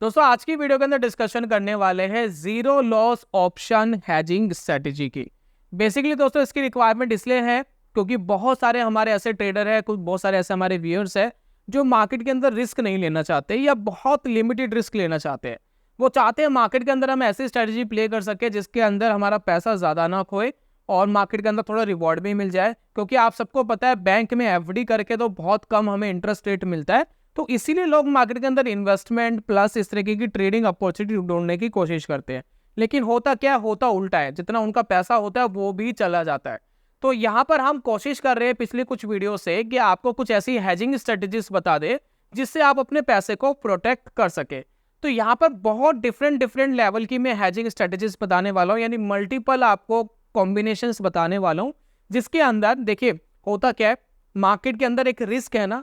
दोस्तों आज की वीडियो के अंदर डिस्कशन करने वाले हैं zero loss option hedging strategy की। बेसिकली दोस्तों इसकी रिक्वायरमेंट इसलिए है क्योंकि बहुत सारे हमारे ऐसे ट्रेडर हैं, कुछ बहुत सारे ऐसे हमारे व्यूअर्स हैं जो मार्केट के अंदर रिस्क नहीं लेना चाहते या बहुत लिमिटेड रिस्क लेना चाहते हैं। वो चाहते हैं मार्केट के अंदर हम ऐसी स्ट्रेटेजी प्ले कर सके जिसके अंदर हमारा पैसा ज़्यादा ना खोए और मार्केट के अंदर थोड़ा रिवॉर्ड भी मिल जाए, क्योंकि आप सबको पता है बैंक में एफडी करके तो बहुत कम हमें इंटरेस्ट रेट मिलता है। तो इसीलिए लोग मार्केट के अंदर इन्वेस्टमेंट प्लस इस तरीके की ट्रेडिंग अपॉर्चुनिटी ढूंढने की कोशिश करते हैं, लेकिन होता क्या होता उल्टा है, जितना उनका पैसा होता है वो भी चला जाता है। तो यहाँ पर हम कोशिश कर रहे हैं पिछले कुछ वीडियो से कि आपको कुछ ऐसी हैजिंग स्ट्रेटेजीज बता दे जिससे आप अपने पैसे को प्रोटेक्ट कर सके। तो यहाँ पर बहुत डिफरेंट लेवल की मैं हैजिंग स्ट्रेटेजीज बताने वाला हूँ, यानी मल्टीपल आपको कॉम्बिनेशंस बताने वाला हूँ, जिसके अंदर देखिए होता क्या है, मार्केट के अंदर एक रिस्क है ना,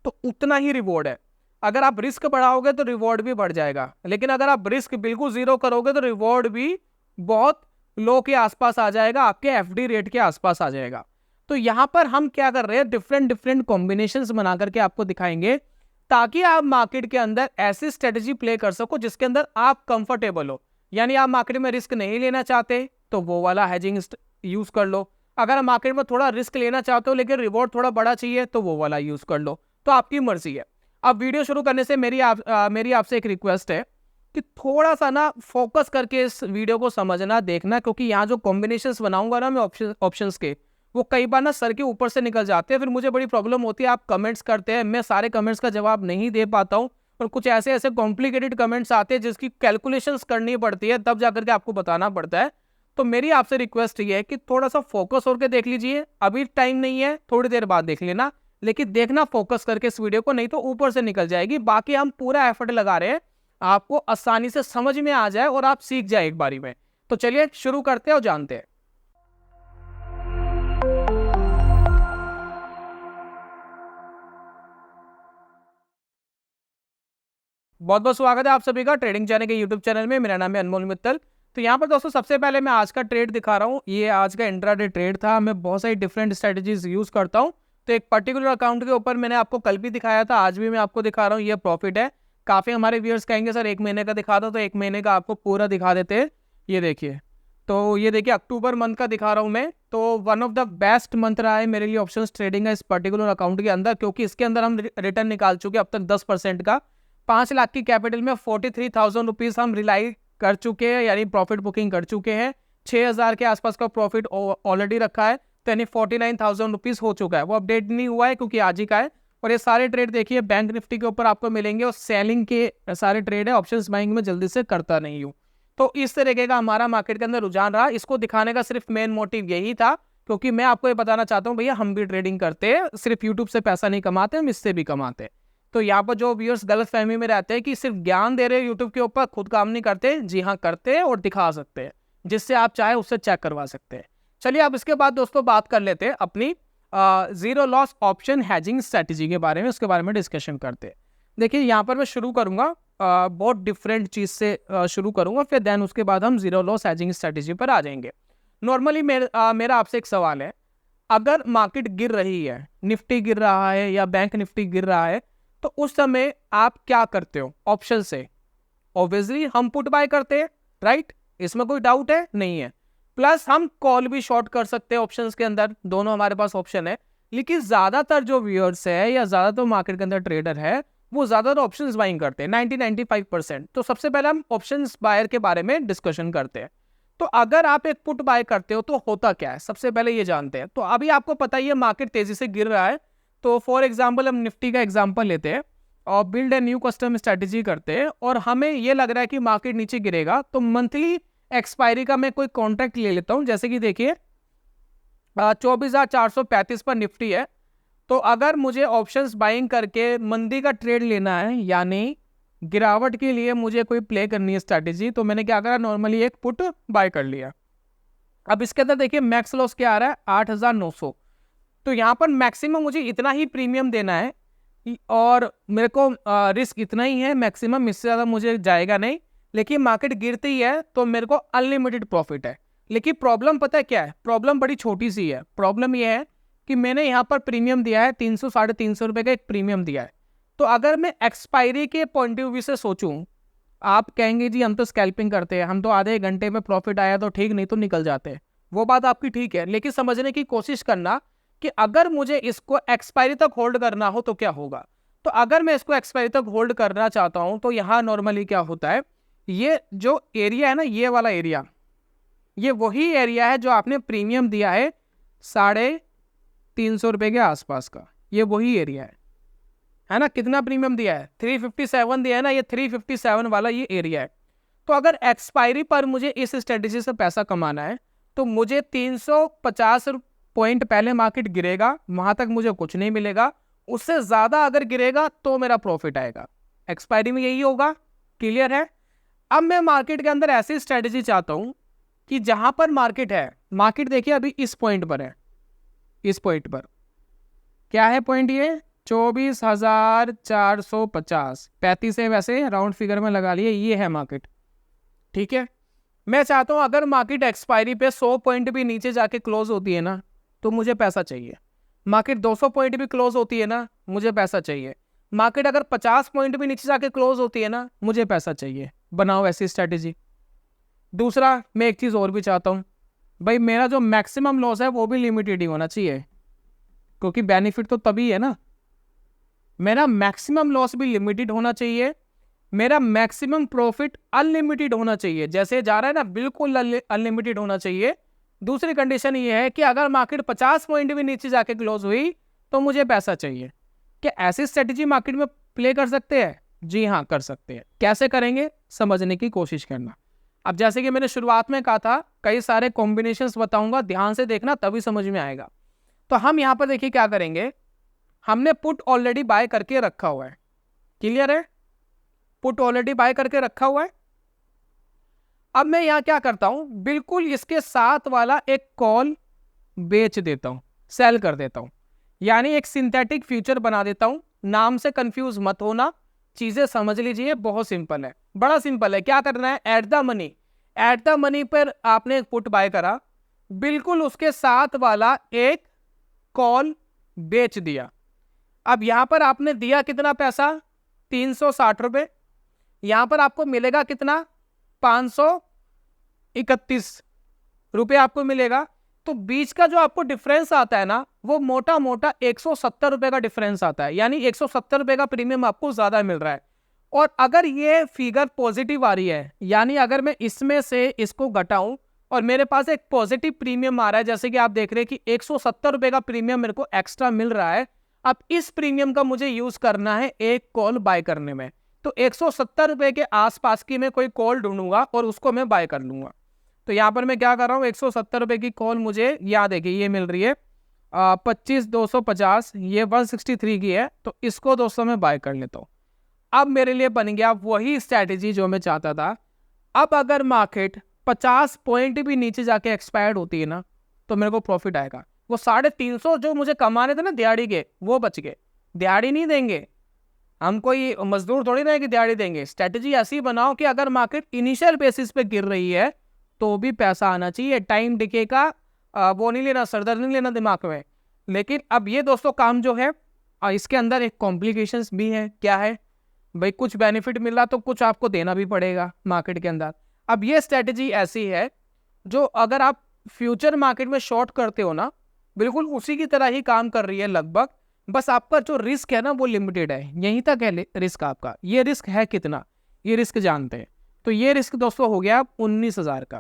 तो उतना ही रिवॉर्ड है। अगर आप रिस्क बढ़ाओगे तो रिवॉर्ड भी बढ़ जाएगा, लेकिन अगर आप रिस्क बिल्कुल जीरो करोगे तो रिवॉर्ड भी बहुत लो के आसपास आ जाएगा, आपके एफडी रेट के आसपास आ जाएगा। तो यहां पर हम क्या कर रहे हैं, डिफरेंट कॉम्बिनेशंस बना करके आपको दिखाएंगे ताकि आप मार्केट के अंदर ऐसी स्ट्रेटेजी प्ले कर सको जिसके अंदर आप कंफर्टेबल हो। यानी आप मार्केट में रिस्क नहीं लेना चाहते तो वो वाला हेजिंग यूज कर लो, अगर आप मार्केट में थोड़ा रिस्क लेना चाहते हो लेकिन रिवॉर्ड थोड़ा बड़ा चाहिए तो वो वाला यूज कर लो। तो आपकी मर्जी है। अब वीडियो शुरू करने से मेरी आपसे एक रिक्वेस्ट है कि थोड़ा सा ना फोकस करके इस वीडियो को समझना देखना, क्योंकि यहाँ जो कॉम्बिनेशंस बनाऊंगा ना मैं ऑप्शंस के, वो कई बार ना सर के ऊपर से निकल जाते हैं, फिर मुझे बड़ी प्रॉब्लम होती है। आप कमेंट्स करते हैं, मैं सारे कमेंट्स का जवाब नहीं दे पाता हूँ, और कुछ ऐसे ऐसे कॉम्प्लिकेटेड कमेंट्स आते हैं जिसकी कैलकुलेशंस करनी पड़ती है, तब जाकर के आपको बताना पड़ता है। तो मेरी आपसे रिक्वेस्ट ये है कि थोड़ा सा फोकस होकर देख लीजिए। अभी टाइम नहीं है, थोड़ी देर बाद देख लेना, लेकिन देखना फोकस करके इस वीडियो को, नहीं तो ऊपर से निकल जाएगी। बाकी हम पूरा एफर्ट लगा रहे हैं आपको आसानी से समझ में आ जाए और आप सीख जाए एक बारी में। तो चलिए शुरू करते हैं और जानते हैं। बहुत बहुत स्वागत है आप सभी का ट्रेडिंग चैनल के यूट्यूब चैनल में। मेरा नाम है अनमोल मित्तल। तो यहाँ पर दोस्तों सबसे पहले मैं आज का ट्रेड दिखा रहा हूँ। ये आज का इंट्राडे ट्रेड था। मैं बहुत सारी डिफरेंट स्ट्रेटेजीज यूज करता हूँ। तो एक पर्टिकुलर अकाउंट के ऊपर मैंने आपको कल भी दिखाया था, आज भी मैं आपको दिखा रहा हूँ। ये प्रॉफिट है। काफी हमारे व्यूअर्स कहेंगे सर 1 महीने का दिखा दो, तो 1 महीने का आपको पूरा दिखा देते हैं। ये देखिए, तो ये देखिए अक्टूबर मंथ का दिखा रहा हूँ मैं। तो one of the best month रहा है मेरे लिए ऑप्शंस ट्रेडिंग है इस पर्टिकुलर अकाउंट के अंदर, क्योंकि इसके अंदर हम रिटर्न निकाल चुके हैं अब तक 10% का। 5 लाख की कैपिटल में 43,000 रुपीज हम रिलाई कर चुके हैं, यानी प्रॉफिट बुकिंग कर चुके हैं। 6,000 के आसपास का प्रॉफिट ऑलरेडी रखा है, तो यानी 49,000 रुपीज हो चुका है। वो अपडेट नहीं हुआ है क्योंकि आज ही का है। और ये सारे ट्रेड देखिए बैंक निफ्टी के ऊपर आपको मिलेंगे, और सेलिंग के सारे ट्रेड है। ऑप्शंस बाइंग में जल्दी से करता नहीं हूँ। तो इस तरीके का हमारा मार्केट के अंदर रुझान रहा। इसको दिखाने का सिर्फ मेन मोटिव यही था, क्योंकि मैं आपको ये बताना चाहता हूँ भैया हम भी ट्रेडिंग करते हैं, सिर्फ यूट्यूब से पैसा नहीं कमाते, हम इससे भी कमाते हैं। तो यहाँ पर जो व्यूअर्स गलत फहमी में रहते हैं कि सिर्फ ज्ञान दे रहे हैं यूट्यूब के ऊपर, खुद काम नहीं करते, जी हाँ करते हैं और दिखा सकते हैं, जिससे आप चाहे उससे चेक करवा सकते हैं। चलिए अब इसके बाद दोस्तों बात कर लेते हैं अपनी zero loss option hedging strategy के बारे में, उसके बारे में डिस्कशन करते हैं। देखिए यहाँ पर मैं शुरू करूंगा बहुत डिफरेंट चीज से शुरू करूंगा, फिर देन उसके बाद हम जीरो लॉस हैजिंग स्ट्रेटेजी पर आ जाएंगे। नॉर्मली मेरा आपसे एक सवाल है, अगर मार्केट गिर रही है, निफ्टी गिर रहा है या बैंक निफ्टी गिर रहा है, तो उस समय आप क्या करते हो ऑप्शन से? ऑब्वियसली हम पुट बाय करते हैं, राइट? इसमें कोई डाउट है नहीं है। प्लस हम कॉल भी शॉर्ट कर सकते हैं ऑप्शंस के अंदर, दोनों हमारे पास ऑप्शन है। लेकिन ज्यादातर जो व्यूअर्स है या ज्यादातर मार्केट के अंदर ट्रेडर है वो ज्यादातर ऑप्शंस बाइंग करते हैं, 90-95%। तो सबसे पहले हम ऑप्शंस बायर के बारे में डिस्कशन करते हैं। तो अगर आप एक पुट बाय करते हो तो होता क्या है, सबसे पहले ये जानते हैं। तो अभी आपको पता ही है मार्केट तेजी से गिर रहा है, तो फॉर एग्जाम्पल हम निफ्टी का एग्जाम्पल लेते हैं और build a new custom strategy करते हैं, और हमें ये लग रहा है कि मार्केट नीचे गिरेगा, तो मंथली एक्सपायरी का मैं कोई कॉन्ट्रैक्ट ले लेता हूं। जैसे कि देखिए 24,435 पर निफ्टी है, तो अगर मुझे ऑप्शंस बाइंग करके मंदी का ट्रेड लेना है, यानी गिरावट के लिए मुझे कोई प्ले करनी है स्ट्रैटेजी, तो मैंने क्या करा, नॉर्मली एक पुट बाय कर लिया। अब इसके अंदर देखिए मैक्स लॉस क्या आ रहा है, 8,900। तो यहाँ पर मैक्सिमम मुझे इतना ही प्रीमियम देना है और मेरे को रिस्क इतना ही है मैक्सिमम, इससे ज़्यादा मुझे जाएगा नहीं। लेकिन मार्केट गिरती ही है तो मेरे को अनलिमिटेड प्रॉफिट है। लेकिन प्रॉब्लम पता है क्या है, प्रॉब्लम बड़ी छोटी सी है। प्रॉब्लम यह है कि मैंने यहाँ पर प्रीमियम दिया है 300-350 रुपये का एक प्रीमियम दिया है। तो अगर मैं एक्सपायरी के पॉइंट ऑफ व्यू से सोचूं आप कहेंगे जी हम तो स्कैल्पिंग करते हैं, हम तो आधे एक घंटे में प्रॉफिट आया तो ठीक, नहीं तो निकल जाते हैं। वो बात आपकी ठीक है, लेकिन समझने की कोशिश करना कि अगर मुझे इसको एक्सपायरी तक होल्ड करना हो तो क्या होगा। तो अगर मैं इसको एक्सपायरी तक होल्ड करना चाहता हूं तो यहाँ नॉर्मली क्या होता है, ये जो एरिया है ना, ये वाला एरिया, ये वही एरिया है जो आपने प्रीमियम दिया है 350 रुपये के आसपास का, ये वही एरिया है ना। कितना प्रीमियम दिया है, 357 दिया है ना, ये 357 वाला ये एरिया है। तो अगर एक्सपायरी पर मुझे इस स्ट्रेटेजी से पैसा कमाना है तो मुझे 350 पॉइंट पहले मार्केट गिरेगा, वहां तक मुझे कुछ नहीं मिलेगा, उससे ज्यादा अगर गिरेगा तो मेरा प्रॉफिट आएगा। एक्सपायरी में यही होगा, क्लियर है। अब मैं मार्केट के अंदर ऐसी स्ट्रेटेजी चाहता हूं कि जहां पर मार्केट है, मार्केट देखिए अभी इस पॉइंट पर है, इस पॉइंट पर क्या है पॉइंट, ये 24,450, 35 है वैसे राउंड फिगर में लगा लिए, ये है मार्केट, ठीक है। मैं चाहता हूं अगर मार्केट एक्सपायरी पे 100 पॉइंट भी नीचे जाके क्लोज होती है ना तो मुझे पैसा चाहिए। मार्केट 200 पॉइंट भी क्लोज होती है ना, मुझे पैसा चाहिए। मार्केट अगर 50 पॉइंट भी नीचे जाके क्लोज होती है ना, मुझे पैसा चाहिए। बनाओ ऐसी स्ट्रेटेजी। दूसरा, मैं एक चीज और भी चाहता हूं, भाई मेरा जो मैक्सिमम लॉस है वो भी लिमिटेड ही होना चाहिए, क्योंकि बेनिफिट तो तभी है ना। मेरा मैक्सिमम लॉस भी लिमिटेड होना चाहिए, मेरा मैक्सिमम प्रॉफिट अनलिमिटेड होना चाहिए, जैसे जा रहा है ना बिल्कुल अनलिमिटेड होना चाहिए। दूसरी कंडीशन ये है कि अगर मार्केट 50 पॉइंट भी नीचे जाके क्लोज हुई तो मुझे पैसा चाहिए। क्या ऐसी स्ट्रेटेजी मार्केट में प्ले कर सकते हैं? जी हाँ, कर सकते हैं। कैसे करेंगे, समझने की कोशिश करना। अब जैसे कि मैंने शुरुआत में कहा था, कई सारे कॉम्बिनेशंस बताऊंगा, ध्यान से देखना तभी समझ में आएगा। तो हम यहाँ पर देखिए क्या करेंगे, हमने पुट ऑलरेडी बाय करके रखा हुआ है, क्लियर है, पुट ऑलरेडी बाय करके रखा हुआ है। अब मैं यहां क्या करता हूं, बिल्कुल इसके साथ वाला एक कॉल बेच देता हूं, सेल कर देता हूं, यानी एक सिंथेटिक फ्यूचर बना देता हूं। नाम से कंफ्यूज मत होना, चीजें समझ लीजिए, बहुत सिंपल है, बड़ा सिंपल है। क्या करना है, एट द मनी पर आपने एक पुट बाय करा, बिल्कुल उसके साथ वाला एक कॉल बेच दिया। अब यहां पर आपने दिया कितना पैसा, 360 रुपए, यहां पर आपको मिलेगा कितना, 531 रुपए आपको मिलेगा। तो बीच का जो आपको डिफरेंस आता है ना, वो मोटा मोटा 170 रुपए का डिफरेंस आता है, यानी 170 रुपए का प्रीमियम आपको ज्यादा मिल रहा है। और अगर ये फिगर पॉजिटिव आ रही है, यानी अगर मैं इसमें से इसको घटाऊं और मेरे पास एक पॉजिटिव प्रीमियम आ रहा है, जैसे कि आप देख रहे हैं कि 170 रुपए का प्रीमियम मेरे को एक्स्ट्रा मिल रहा है। अब इस प्रीमियम का मुझे यूज करना है एक कॉल बाय करने में, तो 170 रुपए के आसपास की मैं कोई कॉल ढूंढूंगा और उसको मैं बाय कर लूंगा। तो यहां पर मैं क्या कर रहा हूं, 170 रुपए की कॉल मुझे याद है कि ये मिल रही है 25,250, ये 163 की है, तो इसको दोस्तों मैं बाय कर लेता हूं। अब मेरे लिए बन गया वही स्ट्रैटेजी जो मैं चाहता था। अब अगर मार्केट 50 पॉइंट भी नीचे जाके एक्सपायर्ड होती है ना तो मेरे को प्रॉफिट आएगा। वो 350 जो मुझे कमाने थे ना दिहाड़ी के, वो बच गए। दिहाड़ी नहीं देंगे हम, कोई मजदूर थोड़ी ना है कि दिहाड़ी देंगे। स्ट्रेटेजी ऐसी बनाओ कि अगर मार्केट इनिशियल बेसिस पे गिर रही है तो भी पैसा आना चाहिए। टाइम डिके का वो नहीं लेना, सरदर्द नहीं लेना दिमाग में। लेकिन अब ये दोस्तों काम जो है, इसके अंदर एक कॉम्प्लिकेशंस भी है। क्या है भाई, कुछ बेनिफिट मिला तो कुछ आपको देना भी पड़ेगा मार्केट के अंदर। अब ये स्ट्रेटेजी ऐसी है जो अगर आप फ्यूचर मार्केट में शॉर्ट करते हो ना, बिल्कुल उसी की तरह ही काम कर रही है लगभग। बस आपका जो रिस्क है ना वो लिमिटेड है, यहीं तक है रिस्क आपका। ये रिस्क है कितना, ये रिस्क जानते हैं। तो ये रिस्क दोस्तों हो गया 19,000 का,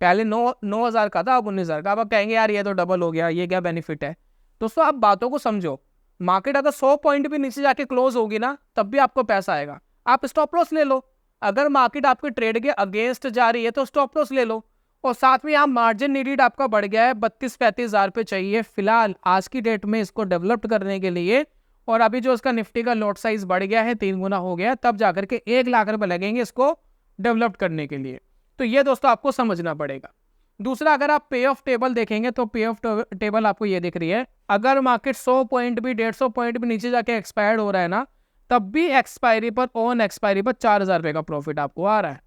पहले 9,000 का था, अब 19,000 का। अब आप कहेंगे यार ये तो डबल हो गया, ये क्या बेनिफिट है। दोस्तों आप बातों को समझो, मार्केट अगर 100 पॉइंट भी नीचे जाके क्लोज होगी ना तब भी आपको पैसा आएगा। आप स्टॉप लॉस ले लो, अगर मार्केट आपके ट्रेड के अगेंस्ट जा रही है तो स्टॉप लॉस ले लो। और साथ में यहाँ मार्जिन नीडेड आपका बढ़ गया है, 32-35 हज़ार पे चाहिए फिलहाल आज की डेट में इसको डेवलप करने के लिए। और अभी जो इसका निफ्टी का लॉट साइज बढ़ गया है, 3 गुना हो गया, तब जाकर के 1 लाख रुपए लगेंगे इसको डेवलप करने के लिए। तो ये दोस्तों आपको समझना पड़ेगा। दूसरा, अगर आप पे ऑफ टेबल देखेंगे तो पे ऑफ टेबल आपको ये दिख रही है। अगर मार्केट 100 पॉइंट भी 150 पॉइंट भी नीचे जाके एक्सपायर्ड हो रहा है ना, तब भी एक्सपायरी पर, ऑन एक्सपायरी पर 4,000 रुपए का प्रॉफिट आपको आ रहा है।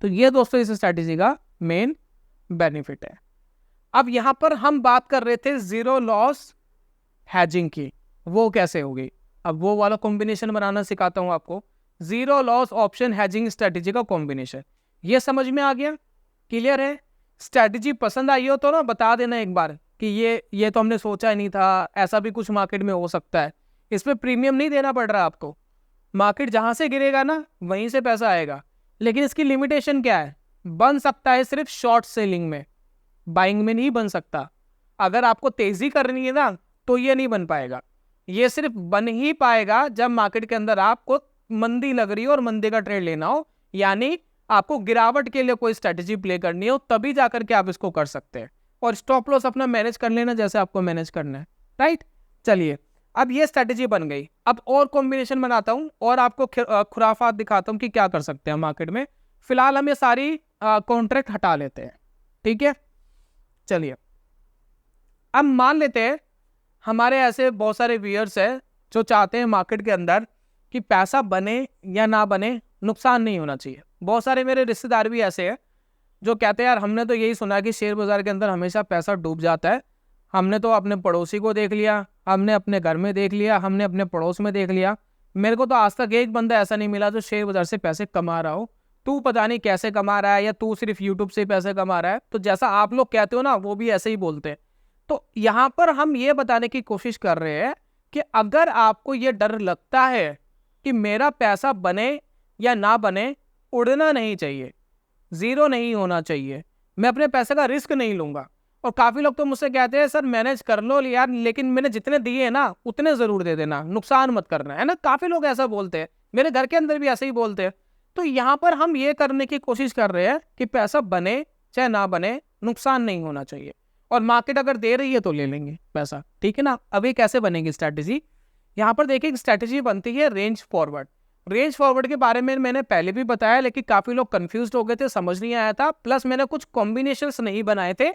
तो ये दोस्तों इस स्ट्रैटेजी का मेन बेनिफिट है। अब यहां पर हम बात कर रहे थे जीरो लॉस हैजिंग की, वो कैसे होगी। अब वो वाला कॉम्बिनेशन बनाना सिखाता हूं आपको। Zero loss option hedging strategy का कॉम्बिनेशन। ये समझ में आ गया? क्लियर है? स्ट्रेटेजी पसंद आई हो तो ना बता देना एक बार कि ये तो हमने सोचा ही नहीं था, ऐसा भी कुछ मार्केट में हो सकता है। इसमें प्रीमियम नहीं देना पड़ रहा आपको, मार्केट जहां से गिरेगा ना वहीं से पैसा आएगा। लेकिन इसकी लिमिटेशन क्या है? बन सकता है सिर्फ शॉर्ट सेलिंग में, बाइंग में नहीं बन सकता। अगर आपको तेजी करनी है ना तो ये नहीं बन पाएगा। ये सिर्फ बन ही पाएगा जब मार्केट के अंदर आपको मंदी लग रही हो और मंदी का ट्रेड लेना हो, यानी आपको गिरावट के लिए कोई स्ट्रेटेजी प्ले करनी हो, तभी जाकर के आप इसको कर सकते हैं। और स्टॉप लॉस अपना मैनेज कर लेना जैसे आपको मैनेज करना है, राइट। चलिए, अब ये स्ट्रेटेजी बन गई। अब और कॉम्बिनेशन बनाता हूं और आपको खुराफात दिखाता हूं कि क्या कर सकते हैं मार्केट में। फिलहाल हम ये सारी कॉन्ट्रैक्ट हटा लेते हैं, ठीक है। चलिए, अब मान लेते हैं हमारे ऐसे बहुत सारे व्यूअर्स हैं जो चाहते हैं मार्केट के अंदर कि पैसा बने या ना बने, नुकसान नहीं होना चाहिए। बहुत सारे मेरे रिश्तेदार भी ऐसे हैं जो कहते हैं यार हमने तो यही सुना कि शेयर बाजार के अंदर हमेशा पैसा डूब जाता है। हमने तो अपने पड़ोसी को देख लिया, हमने अपने घर में देख लिया, हमने अपने पड़ोस में देख लिया, मेरे को तो आज तक एक बंदा ऐसा नहीं मिला जो शेयर बाजार से पैसे कमा रहा हो। तू पता नहीं कैसे कमा रहा है, या तू सिर्फ यूट्यूब से पैसे कमा रहा है। तो जैसा आप लोग कहते हो ना, वो भी ऐसे ही बोलते हैं। तो यहाँ पर हम ये बताने की कोशिश कर रहे हैं कि अगर आपको ये डर लगता है कि मेरा पैसा बने या ना बने, उड़ना नहीं चाहिए, जीरो नहीं होना चाहिए, मैं अपने पैसे का रिस्क नहीं लूंगा। और काफी लोग तो मुझसे कहते हैं सर मैनेज कर लो यार, लेकिन मैंने जितने दिए हैं ना उतने जरूर दे देना, नुकसान मत करना, है ना। काफी लोग ऐसा बोलते हैं, मेरे घर के अंदर भी ऐसे ही बोलते हैं। तो यहाँ पर हम ये करने की कोशिश कर रहे हैं कि पैसा बने चाहे ना बने, नुकसान नहीं होना चाहिए। और मार्केट अगर दे रही है तो ले लेंगे पैसा, ठीक है ना। अभी कैसे बनेगी स्ट्रैटेजी? यहाँ पर देखिए, स्ट्रैटेजी बनती है रेंज फॉरवर्ड। रेंज फॉरवर्ड के बारे में मैंने पहले भी बताया, लेकिन काफी लोग कंफ्यूज हो गए थे, समझ नहीं आया था। प्लस मैंने कुछ कॉम्बिनेशंस नहीं बनाए थे,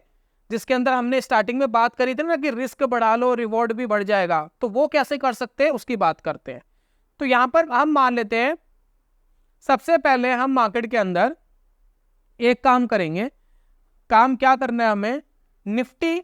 जिसके अंदर हमने स्टार्टिंग में बात करी थी ना कि रिस्क बढ़ा लो रिवॉर्ड भी बढ़ जाएगा। तो वो कैसे कर सकते हैं उसकी बात करते हैं। तो यहाँ पर हम मान लेते हैं सबसे पहले हम मार्केट के अंदर एक काम करेंगे। काम क्या करना है हमें? निफ्टी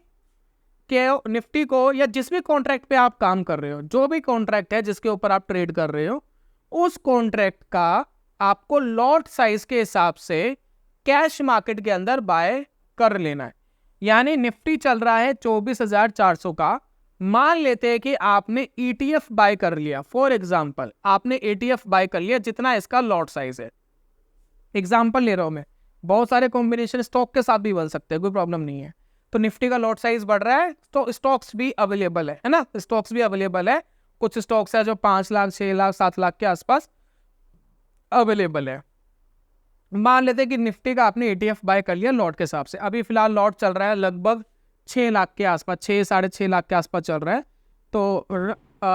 को या जिस भी कॉन्ट्रैक्ट पे आप काम कर रहे हो, जो भी कॉन्ट्रैक्ट है जिसके ऊपर आप ट्रेड कर रहे हो, उस कॉन्ट्रैक्ट का आपको लॉट साइज के हिसाब से कैश मार्केट के अंदर बाय कर लेना है। यानी निफ्टी चल रहा है 24,400 का, मान लेते हैं कि आपने ETF बाय कर लिया। फॉर एग्जांपल आपने ETF बाय कर लिया जितना इसका लॉट साइज है। एग्जांपल ले रहा हूं मैं, बहुत सारे कॉम्बिनेशन स्टॉक के साथ भी बन सकते हैं, कोई प्रॉब्लम नहीं है। तो निफ्टी का लॉट साइज बढ़ रहा है तो स्टॉक्स भी अवेलेबल है ना, स्टॉक्स भी अवेलेबल है। कुछ स्टॉक्स है जो 5 लाख 6 लाख 7 लाख के आसपास अवेलेबल है। मान लेते हैं कि निफ्टी का आपने ETF बाय कर लिया लॉट के हिसाब से। अभी फिलहाल लॉट चल रहा है लगभग 6 लाख के आसपास, 6 साढ़े 6 लाख के आसपास चल रहा है। तो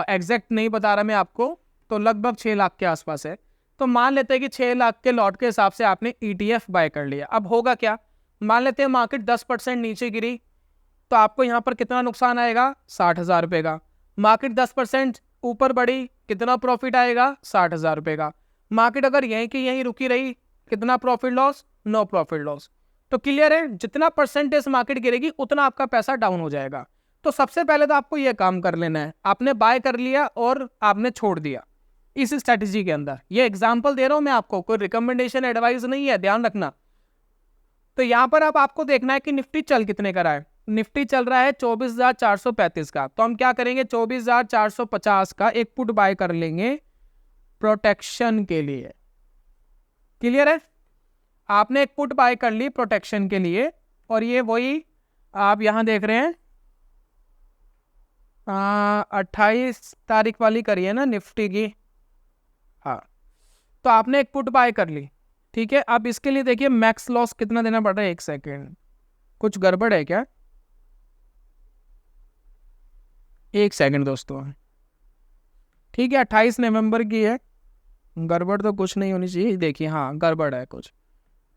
एग्जैक्ट नहीं बता रहा मैं आपको, तो लगभग 6 लाख के आसपास है। तो मान लेते हैं कि 6 लाख के लॉट के हिसाब से आपने ETF बाय कर लिया। अब होगा क्या? मान लेते हैं मार्केट 10% नीचे गिरी, तो आपको यहाँ पर कितना नुकसान आएगा? 60,000 रुपये का। मार्केट 10% ऊपर बढ़ी, कितना प्रॉफिट आएगा? 60,000 रुपये का। मार्केट अगर यहीं की यहीं रुकी रही, कितना profit loss? No profit loss. तो क्लियर है, जितना परसेंटेज मार्केट गिरेगी उतना आपका पैसा डाउन हो जाएगा। तो सबसे पहले तो आपको यह काम कर लेना है, आपने बाय कर लिया और आपने छोड़ दिया इस स्ट्रैटेजी के अंदर। ये एग्जांपल दे रहा हूं मैं आपको, कोई रिकमेंडेशन एडवाइस नहीं है, ध्यान रखना। तो यहां पर अब आपको देखना है कि निफ्टी चल कितने का रहा है। निफ्टी चल रहा है 24,435 का। तो हम क्या करेंगे? 24,450 का एक पुट बाय कर लेंगे प्रोटेक्शन के लिए। क्लियर है? आपने एक पुट बाय कर ली प्रोटेक्शन के लिए, और ये वही आप यहां देख रहे हैं 28 तारीख वाली करिए ना निफ्टी की। हाँ, तो आपने एक पुट बाय कर ली, ठीक है। अब इसके लिए देखिए मैक्स लॉस कितना देना पड़ रहा है। एक सेकेंड, कुछ गड़बड़ है क्या? एक सेकेंड दोस्तों, ठीक है। 28 नवंबर की है, गड़बड़ तो कुछ नहीं होनी चाहिए। देखिए हाँ गड़बड़ है कुछ।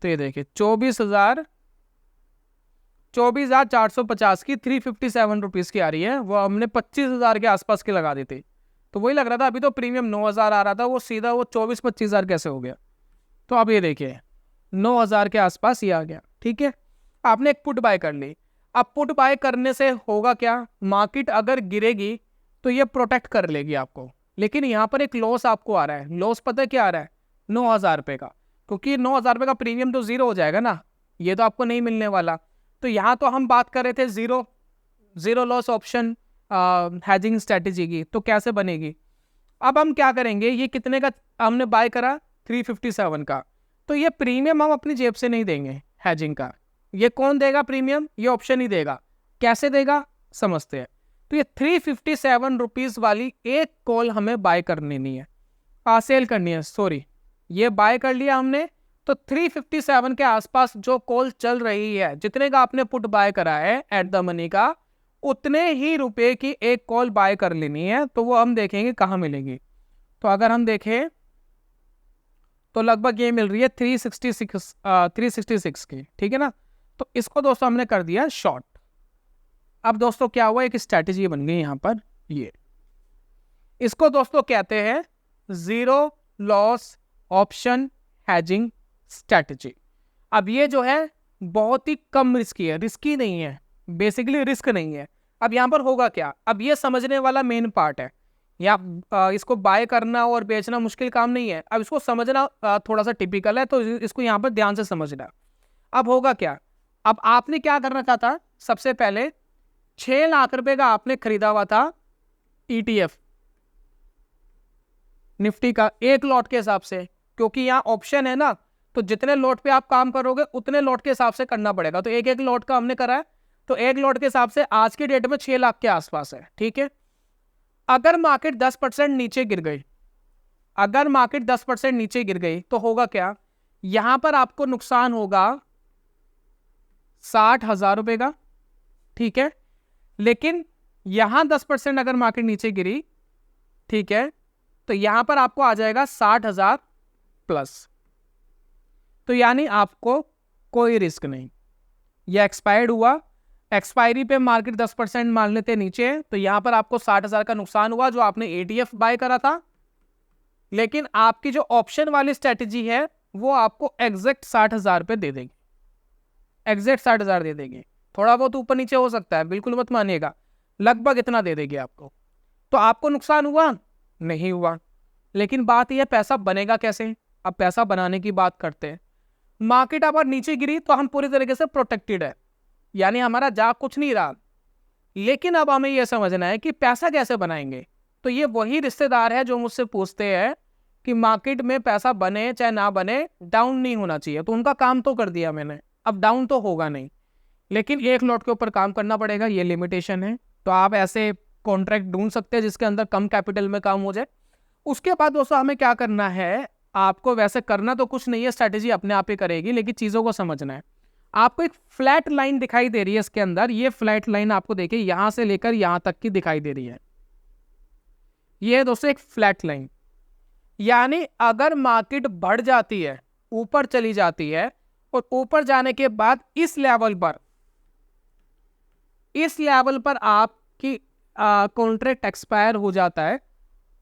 तो ये देखिए 24,450 की 357 रुपीज़ की आ रही है। वो हमने 25,000 के आसपास की लगा दी थी। तो वही लग रहा था, अभी तो प्रीमियम 9,000 आ रहा था, वो सीधा वो 24-25,000 कैसे हो गया? तो अब ये देखिए 9,000 के आसपास ये आ गया, ठीक है। आपने एक पुट बाय कर ली। अब पुट बाय करने से होगा क्या? मार्केट अगर गिरेगी तो ये प्रोटेक्ट कर लेगी आपको, लेकिन यहाँ पर एक लॉस आपको आ रहा है। लॉस पता है क्या आ रहा है? 9,000 रुपये का, क्योंकि 9,000 रुपये का प्रीमियम तो जीरो हो जाएगा ना, ये तो आपको नहीं मिलने वाला। तो यहाँ तो हम बात कर रहे थे zero loss option hedging strategy की, तो कैसे बनेगी? अब हम क्या करेंगे, ये कितने का हमने बाय करा? 357 का। तो ये प्रीमियम हम अपनी जेब से नहीं देंगे हैजिंग का, ये कौन देगा प्रीमियम? ये ऑप्शन ही देगा। कैसे देगा समझते हैं। तो ये 357 रुपीज़ वाली एक कॉल हमें बाय करनी नहीं है, सेल करनी है, सॉरी, ये बाय कर लिया हमने। तो 357 के आसपास जो कॉल चल रही है, जितने का आपने पुट बाय करा है एट द मनी का, उतने ही रुपए की एक कॉल बाय कर लेनी है। तो वो हम देखेंगे कहाँ मिलेगी। तो अगर हम देखें तो लगभग ये मिल रही है 366 की, ठीक है ना। तो इसको दोस्तों हमने कर दिया शॉर्ट। अब दोस्तों क्या हुआ, एक स्ट्रैटेजी बन गई यहाँ पर, ये इसको दोस्तों कहते हैं zero loss option hedging strategy. अब ये जो है बहुत ही कम रिस्की है, रिस्की नहीं है, बेसिकली रिस्क नहीं है। अब यहाँ पर होगा क्या, अब ये समझने वाला मेन पार्ट है। या इसको बाय करना और बेचना मुश्किल काम नहीं है, अब इसको समझना थोड़ा सा टिपिकल है, तो इसको यहाँ पर ध्यान से समझना। अब होगा क्या, अब आपने क्या करना था? सबसे पहले 6 लाख रुपए का आपने खरीदा हुआ था ETF निफ्टी का, एक लॉट के हिसाब से, क्योंकि यहाँ ऑप्शन है ना, तो जितने लॉट पे आप काम करोगे उतने लॉट के हिसाब से करना पड़ेगा। तो एक लॉट का हमने करा है, तो एक लॉट के हिसाब से आज की डेट में 6 लाख के आसपास है, ठीक है। अगर मार्केट 10% नीचे गिर गई, अगर मार्केट 10% नीचे गिर गई तो होगा क्या, यहां पर आपको नुकसान होगा 60,000 रुपए का, ठीक है। लेकिन यहां 10% अगर मार्केट नीचे गिरी, ठीक है, तो यहां पर आपको आ जाएगा 60,000 प्लस। तो यानी आपको कोई रिस्क नहीं, यह एक्सपायर्ड हुआ, एक्सपायरी पे मार्केट 10% मान लेते नीचे, तो यहां पर आपको 60,000 का नुकसान हुआ जो आपने ETF बाय करा था। लेकिन आपकी जो ऑप्शन वाली स्ट्रेटेजी है वो आपको एग्जैक्ट 60,000 रुपये दे देगी, एग्जैक्ट 60,000 दे देगी। थोड़ा बहुत ऊपर नीचे हो सकता है, बिल्कुल मत मानिएगा, लगभग इतना दे देगी आपको। तो आपको नुकसान हुआ नहीं हुआ। लेकिन बात यह, पैसा बनेगा कैसे? अब पैसा बनाने की बात करते हैं। मार्केट अगर नीचे गिरी तो हम पूरी तरीके से प्रोटेक्टेड है, यानी हमारा जा कुछ नहीं रहा। लेकिन अब हमें यह समझना है कि पैसा कैसे बनाएंगे। तो ये वही रिश्तेदार है जो मुझसे पूछते हैं कि मार्केट में पैसा बने चाहे ना बने, डाउन नहीं होना चाहिए। तो उनका काम तो कर दिया मैंने, अब डाउन तो होगा नहीं, लेकिन एक लॉट के ऊपर काम करना पड़ेगा, ये लिमिटेशन है। तो आप ऐसे कॉन्ट्रैक्ट ढूंढ सकते हैं जिसके अंदर कम कैपिटल में काम हो जाए। उसके बाद दोस्तों हमें क्या करना है, आपको वैसे करना तो कुछ नहीं है, स्ट्रैटेजी अपने आप ही करेगी, लेकिन चीज़ों को समझना है। आपको एक फ्लैट लाइन दिखाई दे रही है इसके अंदर, ये फ्लैट लाइन आपको देखिए यहां से लेकर यहां तक की दिखाई दे रही है। ये दोस्तों एक फ्लैट लाइन, यानी अगर मार्केट बढ़ जाती है, ऊपर चली जाती है, और ऊपर जाने के बाद इस लेवल पर आपकी कॉन्ट्रैक्ट एक्सपायर हो जाता है,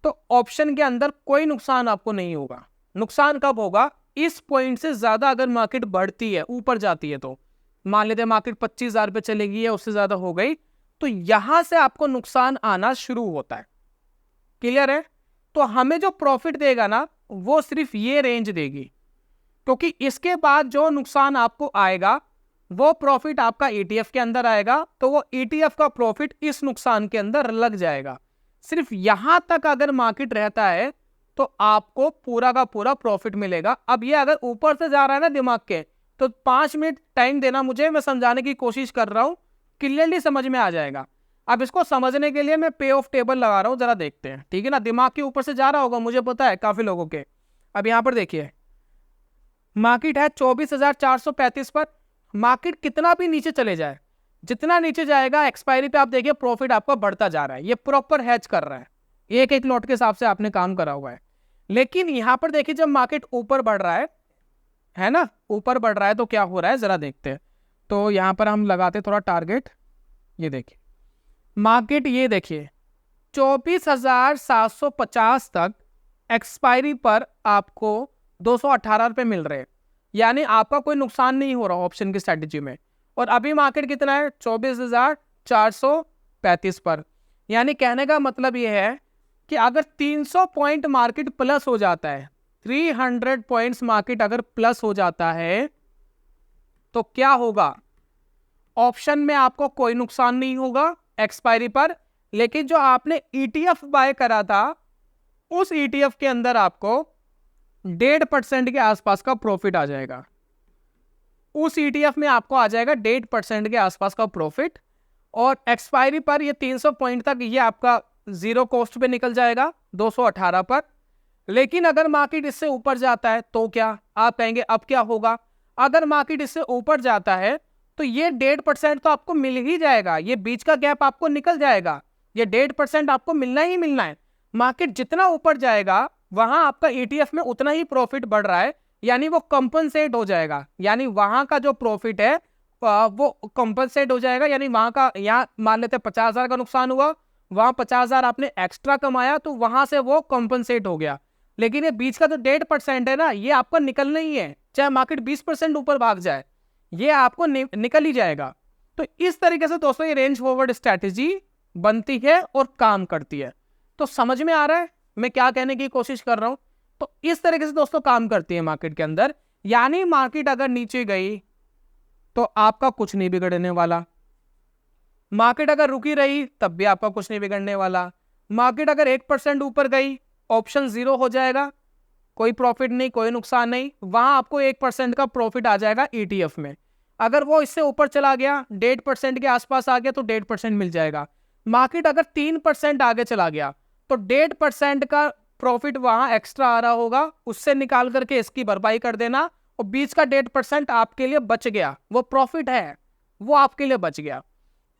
तो ऑप्शन के अंदर कोई नुकसान आपको नहीं होगा। नुकसान कब होगा, इस पॉइंट से ज्यादा अगर मार्केट बढ़ती है, ऊपर जाती है, तो मान लेते हैं मार्केट 25,000 पे चलेगी या उससे ज्यादा हो गई, तो यहां से आपको नुकसान आना शुरू होता है। क्लियर है? तो हमें जो प्रॉफिट देगा ना, वो सिर्फ ये रेंज देगी, क्योंकि इसके बाद जो नुकसान आपको आएगा वो प्रॉफिट आपका ETF के अंदर आएगा, तो वो ETF का प्रॉफिट इस नुकसान के अंदर लग जाएगा। सिर्फ यहां तक अगर मार्केट रहता है तो आपको पूरा का पूरा प्रॉफिट मिलेगा। अब ये अगर ऊपर से जा रहा है ना दिमाग के, तो 5 मिनट टाइम देना मुझे, मैं समझाने की कोशिश कर रहा हूं, क्लियरली समझ में आ जाएगा। अब इसको समझने के लिए मैं पे ऑफ टेबल लगा रहा हूं, जरा देखते हैं, ठीक है ना। दिमाग के ऊपर से जा रहा होगा, मुझे पता है काफी लोगों के। अब यहां पर देखिए, मार्केट है 24,435 पर। मार्केट कितना भी नीचे चले जाए, जितना नीचे जाएगा एक्सपायरी पे आप देखिए प्रॉफिट आपका बढ़ता जा रहा है। ये प्रॉपर हैच कर रहा है, एक लॉट के हिसाब से आपने काम करा हुआ है। लेकिन यहां पर देखिए जब मार्केट ऊपर बढ़ रहा है ना, ऊपर बढ़ रहा है, तो क्या हो रहा है जरा देखते हैं। तो यहां पर हम लगाते थोड़ा टारगेट, ये देखिए मार्केट, ये देखिए 24,750 तक एक्सपायरी पर आपको 218 रुपये मिल रहे हैं, यानी आपका कोई नुकसान नहीं हो रहा ऑप्शन की स्ट्रैटेजी में। और अभी मार्केट कितना है, 24,435 पर। यानी कहने का मतलब ये है कि अगर 300 पॉइंट मार्केट प्लस हो जाता है, 300 पॉइंट्स मार्केट अगर प्लस हो जाता है तो क्या होगा? ऑप्शन में आपको कोई नुकसान नहीं होगा एक्सपायरी पर, लेकिन जो आपने ETF बाय करा था उस ETF के अंदर आपको 1.5% के आसपास का प्रॉफिट आ जाएगा। उस ETF में आपको आ जाएगा 1.5% के आसपास का प्रॉफिट, और एक्सपायरी पर ये 300 पॉइंट तक ये आपका जीरो कॉस्ट पे निकल जाएगा 218 पर। लेकिन अगर मार्केट इससे ऊपर जाता है तो क्या? आप कहेंगे अब क्या होगा? अगर मार्केट इससे ऊपर जाता है तो ये 1.5% तो आपको मिल ही जाएगा, ये बीच का गैप आपको निकल जाएगा, ये 1.5% आपको मिलना ही मिलना है। मार्केट जितना ऊपर जाएगा वहां आपका ETF में उतना ही प्रॉफिट बढ़ रहा है, यानी वो कंपनसेट हो जाएगा, यानी वहां का जो प्रॉफिट है वो कंपनसेट हो जाएगा। यानी वहां का, यहाँ मान लेते 50,000 का नुकसान हुआ, वहां 50,000 आपने एक्स्ट्रा कमाया तो वहां से वो कंपनसेट हो गया। लेकिन ये बीच का जो 1.5% है ना, ये आपका निकलना ही है, चाहे मार्केट 20% ऊपर भाग जाए, ये आपको निकल ही जाएगा। तो इस तरीके से दोस्तों ये रेंज फॉरवर्ड स्ट्रैटेजी बनती है और काम करती है। तो समझ में आ रहा है मैं क्या कहने की कोशिश कर रहा हूं? तो इस तरीके से दोस्तों काम करती है मार्केट के अंदर। यानी मार्केट अगर नीचे गई तो आपका कुछ नहीं बिगड़ने वाला, मार्केट अगर रुकी रही तब भी आपका कुछ नहीं बिगड़ने वाला, मार्केट अगर 1% ऊपर गई ऑप्शन जीरो हो जाएगा, कोई प्रॉफिट नहीं, कोई नुकसान नहीं, वहां आपको 1% का प्रॉफिट आ जाएगा ETF में। अगर वो इससे ऊपर चला गया, 1.5% के आसपास आ गया तो 1.5% मिल जाएगा। मार्केट अगर 3% आगे चला गया तो 1.5% का प्रॉफिट वहां एक्स्ट्रा आ रहा होगा, उससे निकाल करके इसकी भरपाई कर देना, और बीच का 1.5% आपके लिए बच गया, वो प्रॉफिट है, वो आपके लिए बच गया।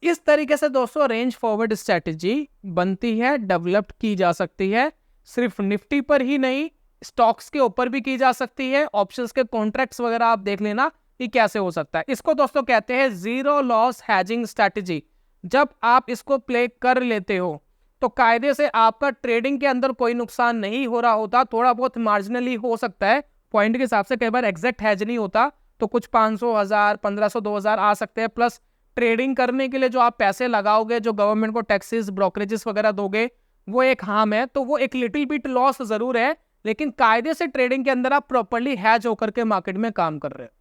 इस तरीके से दोस्तों रेंज फॉरवर्ड स्ट्रैटेजी बनती है, डेवलप की जा सकती है। सिर्फ निफ्टी पर ही नहीं, स्टॉक्स के ऊपर भी की जा सकती है। ऑप्शंस के कॉन्ट्रैक्ट्स वगैरह आप देख लेना कि कैसे हो सकता है। इसको दोस्तों कहते हैं जीरो लॉस हैजिंग स्ट्रैटेजी। जब आप इसको प्ले कर लेते हो तो कायदे से आपका ट्रेडिंग के अंदर कोई नुकसान नहीं हो रहा होता, थोड़ा बहुत मार्जिनली हो सकता है पॉइंट के हिसाब से, कई बार एग्जैक्ट हैज नहीं होता, तो कुछ 500, 1000, 1500, 2000 आ सकते हैं। प्लस ट्रेडिंग करने के लिए जो आप पैसे लगाओगे, जो गवर्नमेंट को टैक्सेस, ब्रोकरेजेस वगैरह दोगे, वो एक हार्म है, तो वो एक लिटिल बिट लॉस जरूर है। लेकिन कायदे से ट्रेडिंग के अंदर आप प्रॉपर्ली हैज होकर के मार्केट में काम कर रहे हो।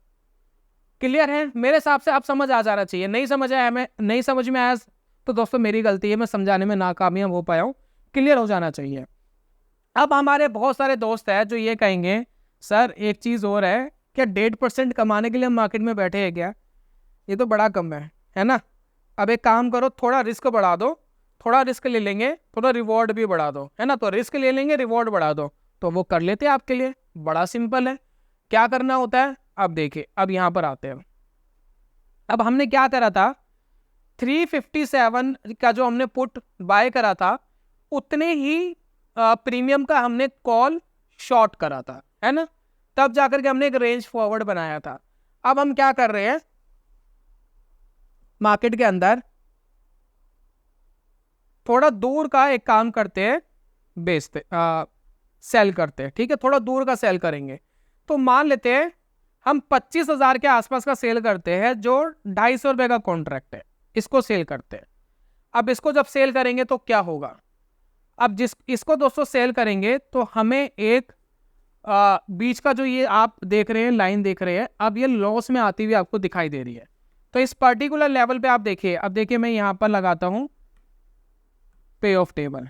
क्लियर है? मेरे हिसाब से आप समझ आ जाना चाहिए। नहीं समझ आया, मैं नहीं समझ में आया तो दोस्तों मेरी गलती है, मैं समझाने में नाकामयाब हो पाया हूँ। क्लियर हो जाना चाहिए। अब हमारे बहुत सारे दोस्त हैं जो ये कहेंगे सर एक चीज और है, क्या 1.5% कमाने के लिए हम मार्केट में बैठे हैं क्या? ये तो बड़ा कम है ना? अब एक काम करो, थोड़ा रिस्क बढ़ा दो, थोड़ा रिस्क ले लेंगे, थोड़ा रिवॉर्ड भी बढ़ा दो, है ना? तो रिस्क ले लेंगे, रिवॉर्ड बढ़ा दो, तो वो कर लेते हैं आपके लिए। बड़ा सिंपल है। क्या करना होता है? अब देखिए, अब यहां पर आते हैं। अब हमने क्या करा था, 357 का जो हमने पुट बाय करा था, उतने ही प्रीमियम का हमने कॉल शॉर्ट करा था, है ना? तब जाकर के हमने एक रेंज फॉरवर्ड बनाया था। अब हम क्या कर रहे हैं, मार्केट के अंदर थोड़ा दूर का एक काम करते हैं, बेचते सेल करते हैं, ठीक है? थोड़ा दूर का सेल करेंगे। तो मान लेते हैं हम 25,000 के आसपास का सेल करते हैं, जो 250 रुपए का कॉन्ट्रैक्ट है, इसको सेल करते हैं। अब इसको जब सेल करेंगे तो क्या होगा? अब इसको दोस्तों सेल करेंगे तो हमें एक बीच का जो ये आप देख रहे हैं, लाइन देख रहे हैं, अब ये लॉस में आती हुई आपको दिखाई दे रही है। तो इस पर्टिकुलर लेवल पे आप देखिए, अब देखिए मैं यहां पर लगाता हूं पे ऑफ टेबल,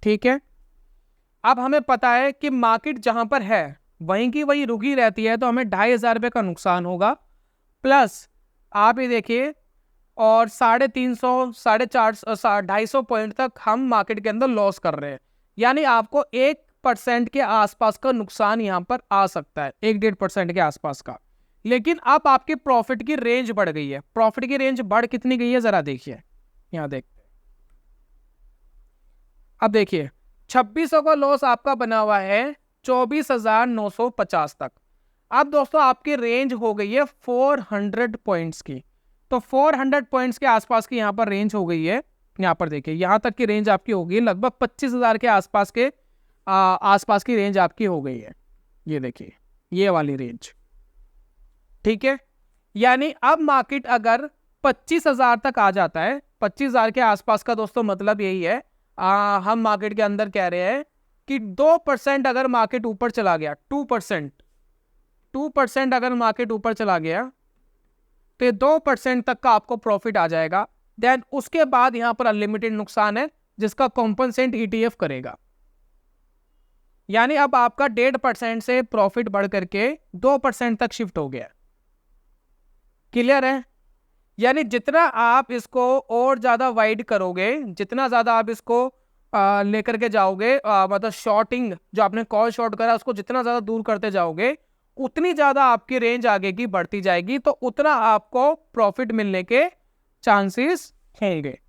ठीक है? अब हमें पता है कि मार्केट जहां पर है वहीं की वही रुकी रहती है, तो हमें 2,500 रुपये का नुकसान होगा। प्लस आप ये देखिए, और 350, 450, 250 पॉइंट तक हम मार्केट के अंदर लॉस कर रहे हैं। यानी आपको 1% के आसपास का नुकसान यहां पर आ सकता है, 1-1.5% के आसपास का। लेकिन अब आपके प्रॉफिट की रेंज बढ़ गई है। प्रॉफिट की रेंज बढ़ कितनी गई है जरा देखिए, यहां देखते। अब देखिए 2600 का लॉस आपका बना हुआ है 24,950 तक। अब दोस्तों आपकी रेंज हो गई है 400 पॉइंट्स की। तो 400 पॉइंट्स के आसपास की यहाँ पर रेंज हो गई है। यहाँ पर देखिए, यहाँ तक की रेंज आपकी हो गई लगभग 25,000 के आसपास के आसपास की रेंज आपकी हो गई है। ये देखिए, ये वाली रेंज, ठीक है? यानी अब मार्केट अगर 25,000 तक आ जाता है, 25,000 के आसपास का दोस्तों मतलब यही है, हम मार्केट के अंदर कह रहे हैं कि 2% अगर मार्केट ऊपर चला गया, 2% अगर मार्केट ऊपर चला गया तो ये 2% तक का आपको प्रॉफिट आ जाएगा। देन उसके बाद यहां पर अनलिमिटेड नुकसान है जिसका कॉम्पनसेट ETF करेगा। यानी अब आपका 1.5% से प्रॉफिट बढ़ करके 2% तक शिफ्ट हो गया। क्लियर है? यानी जितना आप इसको और ज्यादा वाइड करोगे, जितना ज्यादा आप इसको लेकर के जाओगे, मतलब शॉर्टिंग जो आपने कॉल शॉर्ट करा उसको जितना ज्यादा दूर करते जाओगे, उतनी ज्यादा आपकी रेंज आगे की बढ़ती जाएगी, तो उतना आपको प्रॉफिट मिलने के चांसेस होंगे।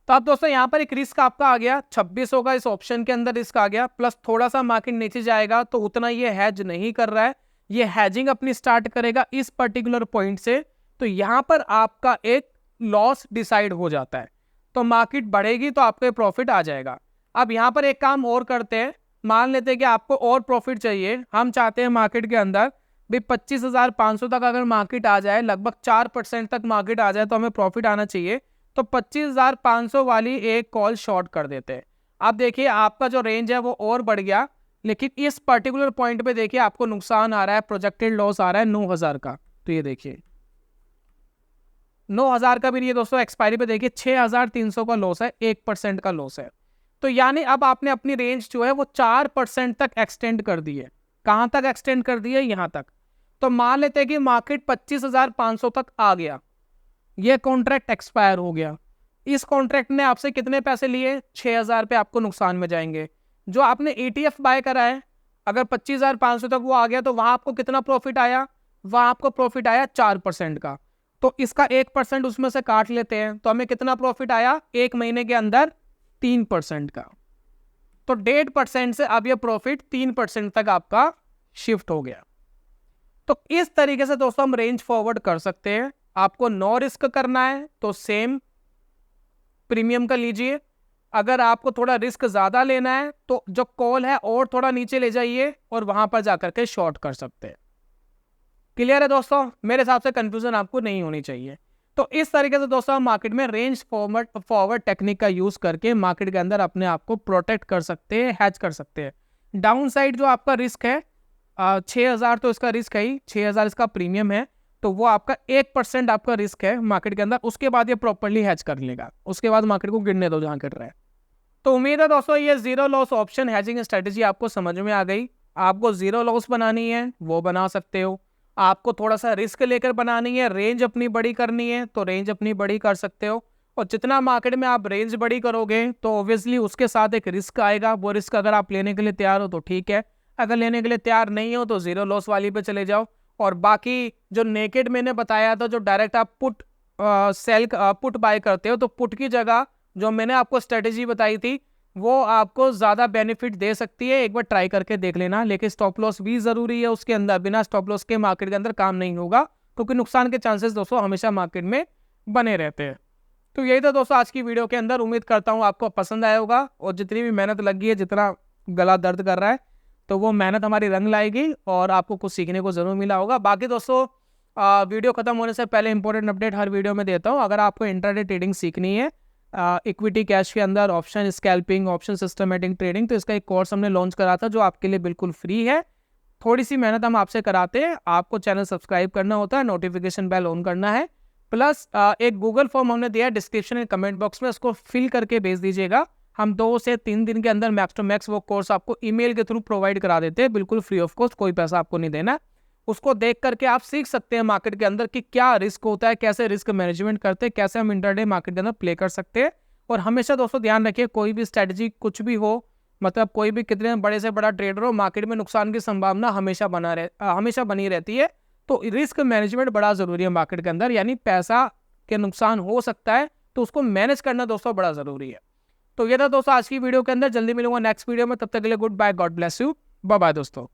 तो अब दोस्तों यहां पर एक रिस्क आपका आ गया, 2600 का इस ऑप्शन के अंदर रिस्क आ गया, प्लस थोड़ा सा मार्केट नीचे जाएगा तो उतना ये हैज नहीं कर रहा है, ये हैजिंग अपनी स्टार्ट करेगा इस पर्टिकुलर पॉइंट से, तो यहां पर आपका एक लॉस डिसाइड हो जाता है। तो मार्केट बढ़ेगी तो आपको प्रॉफिट आ जाएगा। अब यहां पर एक काम और करते हैं, मान लेते हैं कि आपको और प्रॉफिट चाहिए, हम चाहते हैं मार्केट के अंदर भी 25,500 तक अगर मार्केट आ जाए, लगभग 4% तक मार्केट आ जाए तो हमें प्रॉफिट आना चाहिए। तो 25,500 वाली एक कॉल शॉर्ट कर देते हैं। अब देखिए आपका जो रेंज है वो और बढ़ गया, लेकिन इस पर्टिकुलर पॉइंट पे देखिए आपको नुकसान आ रहा है, प्रोजेक्टेड लॉस आ रहा है 9,000 का। तो ये देखिए 9,000 का भी नहीं है दोस्तों, एक्सपायरी पे देखिए 6,300 का लॉस है, 1% का लॉस है। तो यानी अब आपने अपनी रेंज जो है वो 4% तक एक्सटेंड कर दी है। कहां तक एक्सटेंड कर दी है? यहां तक। तो मान लेते हैं कि मार्केट 25,500 तक आ गया, ये कॉन्ट्रैक्ट एक्सपायर हो गया, इस कॉन्ट्रैक्ट ने आपसे कितने पैसे लिए? 6,000 पे आपको नुकसान में जाएंगे। जो आपने ETF बाय करा है, अगर 25,500 तक वो आ गया तो वहां आपको कितना प्रॉफिट आया? वहां आपको प्रॉफिट आया 4% का। तो इसका 1% उसमें से काट लेते हैं तो हमें कितना प्रॉफिट आया? एक महीने के अंदर 3% का। तो 1.5% से अब ये प्रॉफिट 3% तक आपका शिफ्ट हो गया। तो इस तरीके से दोस्तों हम रेंज फॉरवर्ड कर सकते हैं। आपको नो रिस्क करना है तो सेम प्रीमियम का लीजिए, अगर आपको थोड़ा रिस्क ज्यादा लेना है तो जो कॉल है और थोड़ा नीचे ले जाइए और वहां पर जाकर के शॉर्ट कर सकते हैं। क्लियर है दोस्तों? मेरे हिसाब से कंफ्यूजन आपको नहीं होनी चाहिए। तो इस तरीके से दोस्तों हम मार्केट में रेंज फॉरवर्ड टेक्निक का यूज करके मार्केट के अंदर अपने आप को प्रोटेक्ट कर सकते हैं, हैज कर सकते हैं। डाउन साइड जो आपका रिस्क है 6,000 तो इसका रिस्क है ही, 6,000 इसका प्रीमियम है, तो वो आपका 1% आपका रिस्क है मार्केट के अंदर। उसके बाद ये प्रॉपर्ली हैज कर लेगा, उसके बाद मार्केट को गिरने दो जहां गिर रहा है। तो उम्मीद है दोस्तों ये zero loss option hedging strategy आपको समझ में आ गई। आपको जीरो लॉस बनानी है वो बना सकते हो, आपको थोड़ा सा रिस्क लेकर बनानी है, रेंज अपनी बड़ी करनी है तो रेंज अपनी बड़ी कर सकते हो। और जितना मार्केट में आप रेंज बड़ी करोगे तो ऑब्वियसली उसके साथ एक रिस्क आएगा, वो रिस्क अगर आप लेने के लिए तैयार हो तो ठीक है, अगर लेने के लिए तैयार नहीं हो तो जीरो लॉस वाली पे चले जाओ। और बाकी जो नेकेड मैंने बताया था, जो डायरेक्ट आप पुट बाय करते हो, तो पुट की जगह जो मैंने आपको स्ट्रेटेजी बताई थी वो आपको ज्यादा बेनिफिट दे सकती है, एक बार ट्राई करके देख लेना। लेकिन स्टॉप लॉस भी जरूरी है उसके अंदर, बिना स्टॉप लॉस के मार्केट के अंदर काम नहीं होगा, क्योंकि नुकसान के चांसेस दोस्तों हमेशा मार्केट में बने रहते हैं। तो यही था दोस्तों आज की वीडियो के अंदर, उम्मीद करता हूँ आपको पसंद आया होगा। और जितनी भी मेहनत लगी है, जितना गला दर्द कर रहा है, तो वो मेहनत हमारी रंग लाएगी और आपको कुछ सीखने को जरूर मिला होगा। बाकी दोस्तों वीडियो खत्म होने से पहले इंपॉर्टेंट अपडेट हर वीडियो में देता हूँ। अगर आपको इंट्राडे ट्रेडिंग सीखनी है, इक्विटी कैश के अंदर option scalping, option systematic trading, तो इसका एक कोर्स हमने लॉन्च करा था जो आपके लिए बिल्कुल फ्री है। थोड़ी सी मेहनत हम आपसे कराते हैं, आपको चैनल सब्सक्राइब करना होता है, नोटिफिकेशन बेल ऑन करना है, प्लस एक गूगल फॉर्म हमने दिया है डिस्क्रिप्शन एंड कमेंट बॉक्स में, उसको फिल करके भेज दीजिएगा। हम 2 से 3 दिन के अंदर मैक्स टू मैक्स वो कोर्स आपको ईमेल के थ्रू प्रोवाइड करा देते हैं, बिल्कुल फ्री ऑफ कॉस्ट, कोई पैसा आपको नहीं देना। उसको देख करके आप सीख सकते हैं मार्केट के अंदर कि क्या रिस्क होता है, कैसे रिस्क मैनेजमेंट करते हैं, कैसे हम इंटरडे मार्केट के अंदर प्ले कर सकते हैं। और हमेशा दोस्तों ध्यान रखिए, कोई भी स्ट्रेटजी कुछ भी हो, मतलब कोई भी कितने बड़े से बड़ा ट्रेडर हो, मार्केट में नुकसान की संभावना हमेशा बनी रहती है। तो रिस्क मैनेजमेंट बड़ा जरूरी है मार्केट के अंदर, यानी पैसा के नुकसान हो सकता है तो उसको मैनेज करना दोस्तों बड़ा जरूरी है। तो ये था दोस्तों आज की वीडियो के अंदर, जल्दी मिलूंगा नेक्स्ट वीडियो में, तब तक के लिए good bye, God bless you, bye bye दोस्तों।